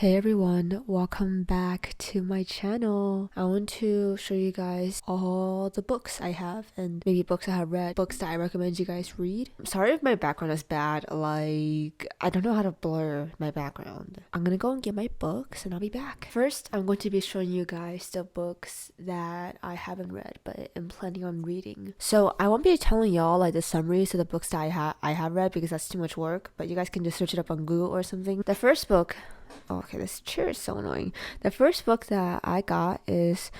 Hey everyone, welcome back to my channel. I want to show you guys all the books I have and maybe books I have read, books that I recommend you guys read. Sorry if my background is bad, like I don't know how to blur my background. I'm gonna go and get my books and I'll be back. First, I'm going to be showing you guys the books that I haven't read but am planning on reading. So I won't be telling y'all like the summaries of the books that I have read because that's too much work, but you guys can just search it up on Google or something. The first book, okay, this chair is so annoying. The first book that I got is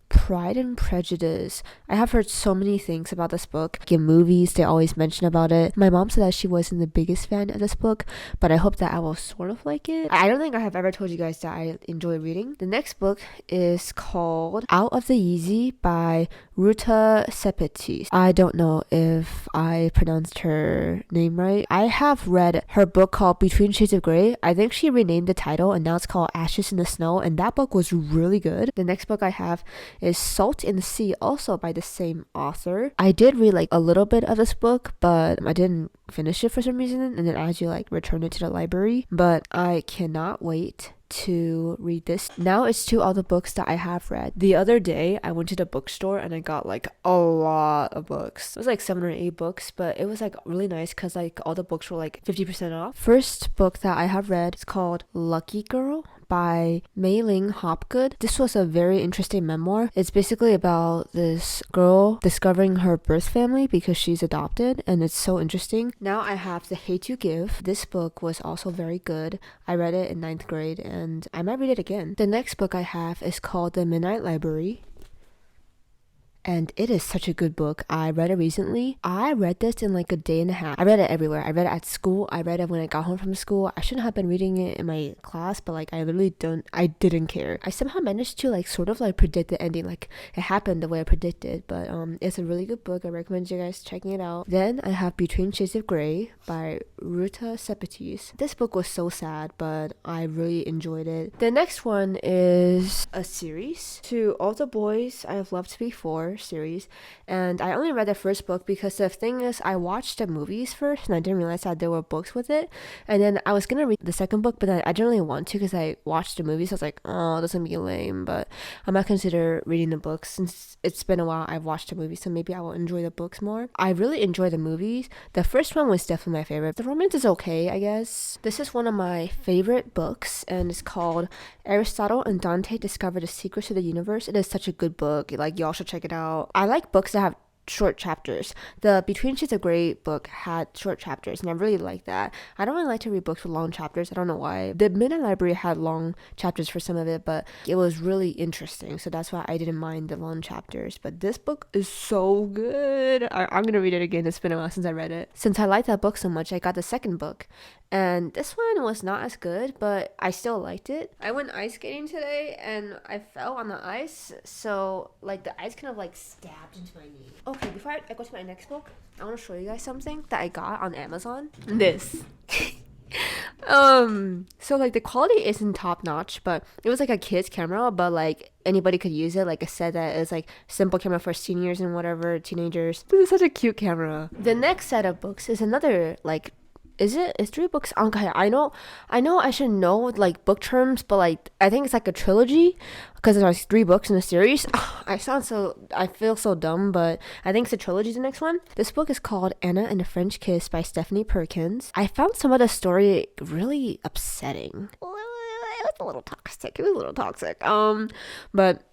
Pride and Prejudice. I have heard so many things about this book. In movies, they always mention about it. My mom said that she wasn't the biggest fan of this book, but I hope that I will sort of like it. I don't think I have ever told you guys that I enjoy reading. The next book is called Out of the Easy by Ruta Sepetys. I don't know if I pronounced her name right. I have read her book called Between Shades of Grey. I think she renamed the title and now it's called Ashes in the Snow, and that book was really good. The next book I have is Salt in the Sea, also by the same author. I did read like a little bit of this book, but I didn't finish it for some reason, and then I actually like returned it to the library. But I cannot wait to read this. Now it's to all the books that I have read. The other day I went to the bookstore and I got like a lot of books. It was like 7 or 8 books, but it was like really nice because like all the books were like 50% off. First book that I have read is called Lucky Girl by Mei Ling Hopgood. This was a very interesting memoir. It's basically about this girl discovering her birth family because she's adopted, and it's so interesting. Now I have The Hate You Give. This book was also very good. I read it in 9th grade and I might read it again. The next book I have is called The Midnight Library, and it is such a good book. I read it recently. I read this in like a day and a half. I read it everywhere. I read it at school. I read it when I got home from school. I shouldn't have been reading it in my class, but like I didn't care. I somehow managed to like sort of like predict the ending. Like it happened the way I predicted, but it's a really good book. I recommend you guys checking it out. Then I have Between Shades of Grey by Ruta Sepetys. This book was so sad, but I really enjoyed it. The next one is a series, To All the Boys I Have Loved Before series, and I only read the first book because the thing is I watched the movies first and I didn't realize that there were books with it, and then I was gonna read the second book, but then I didn't really want to because I watched the movies. So I was like, oh, this is gonna be lame, but I might consider reading the books since it's been a while I've watched the movies, so maybe I will enjoy the books more. I really enjoy the movies. The first one was definitely my favorite. The romance is okay, I guess. This is one of my favorite books and it's called Aristotle and Dante Discover the Secrets of the Universe. It is such a good book. Like, y'all should check it out. I like books that have short chapters. The Between Shades of Grey book had short chapters and I really like that. I don't really like to read books with long chapters. I don't know why. The Midnight Library had long chapters for some of it, but it was really interesting, so that's why I didn't mind the long chapters. But this book is so good. I'm gonna read it again. It's been a while since I read it. Since I liked that book so much, I got the second book, and this one was not as good, but I still liked it. I went ice skating today and I fell on the ice, so like the ice kind of like stabbed into my knee. Okay, before I go to my next book, I want to show you guys something that I got on Amazon. This. So like the quality isn't top notch, but it was like a kid's camera, but like anybody could use it. Like I said, that it's like simple camera for seniors and whatever, teenagers. This is such a cute camera. The next set of books is another like, it's 3 books. Okay, I know I should know like book terms, but like I think it's like a trilogy because there's 3 books in the series. I feel so dumb, but I think it's a trilogy, the next one. This book is called Anna and the French Kiss by Stephanie Perkins. I found some of the story really upsetting. It was a little toxic. But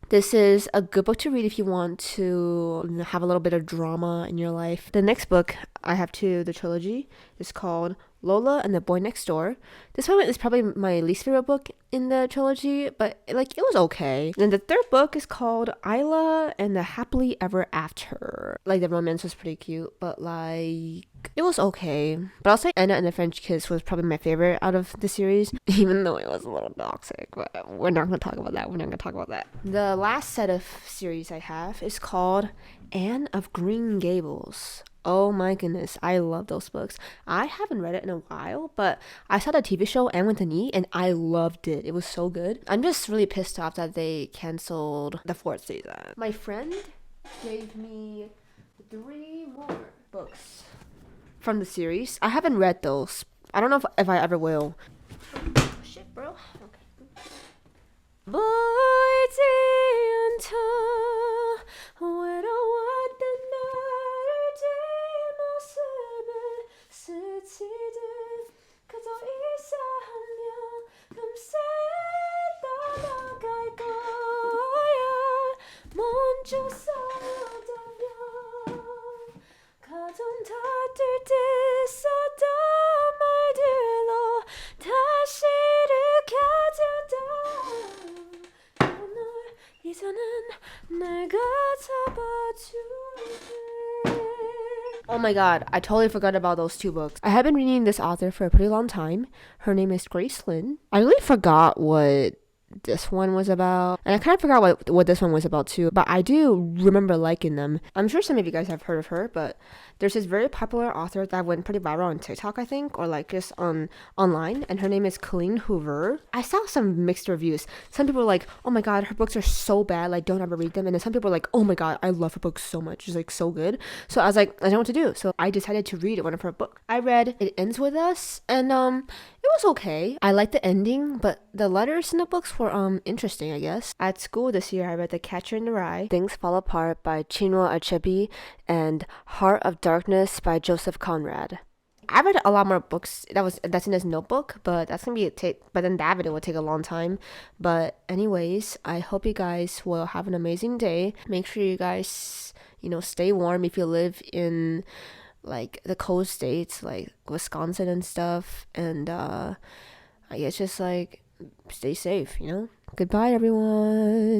this is a good book to read if you want to have a little bit of drama in your life. The next book I have the trilogy is called Lola and the Boy Next Door. This one is probably my least favorite book in the trilogy, but like it was okay. And the third book is called Isla and the Happily Ever After. Like the romance was pretty cute, but like it was okay. But I'll say Anna and the French Kiss was probably my favorite out of the series, even though it was a little toxic. But we're not going to talk about that. The last set of series I have is called Anne of Green Gables. Oh my goodness, I love those books. I haven't read it in a while, but I saw the TV show Anne with an E and I loved it. It was so good. I'm just really pissed off that they canceled the 4th season. My friend gave me 3 more books from the series. I haven't read those. I don't know if I ever will. Shit. bro. Okay. 보이지 않다 외로웠던 나를 뒷모습을 스치듯 그저 이사하며 금세 떠나갈 거야 멈춰서다면 가던 다툴 듯 썼던 말들로 다시 일으켜주다 널 이제는 내가 잡아줄게. Oh my god, I totally forgot about those two books. I have been reading this author for a pretty long time. Her name is Grace Lin. I really forgot what this one was about, and I kind of forgot what this one was about too, but I do remember liking them. I'm sure some of you guys have heard of her, but there's this very popular author that went pretty viral on TikTok, I think, or like just online, and her name is Colleen Hoover. I saw some mixed reviews. Some people were like, oh my god, her books are so bad, like don't ever read them, and then some people were like, oh my god, I love her books so much, she's like so good. So I was like, I don't know what to do, so I decided to read one of her books. I read It Ends With Us, and it was okay. I liked the ending, but the letters in the books were interesting, I guess. At school this year, I read The Catcher in the Rye, Things Fall Apart by Chinua Achebe, and Heart of Darkness by Joseph Conrad. I read a lot more books that's in this notebook, but that's gonna be but then that video will take a long time. But anyways, I hope you guys will have an amazing day. Make sure you guys, stay warm if you live in like the cold states like Wisconsin and stuff, and I guess just like stay safe. Goodbye everyone.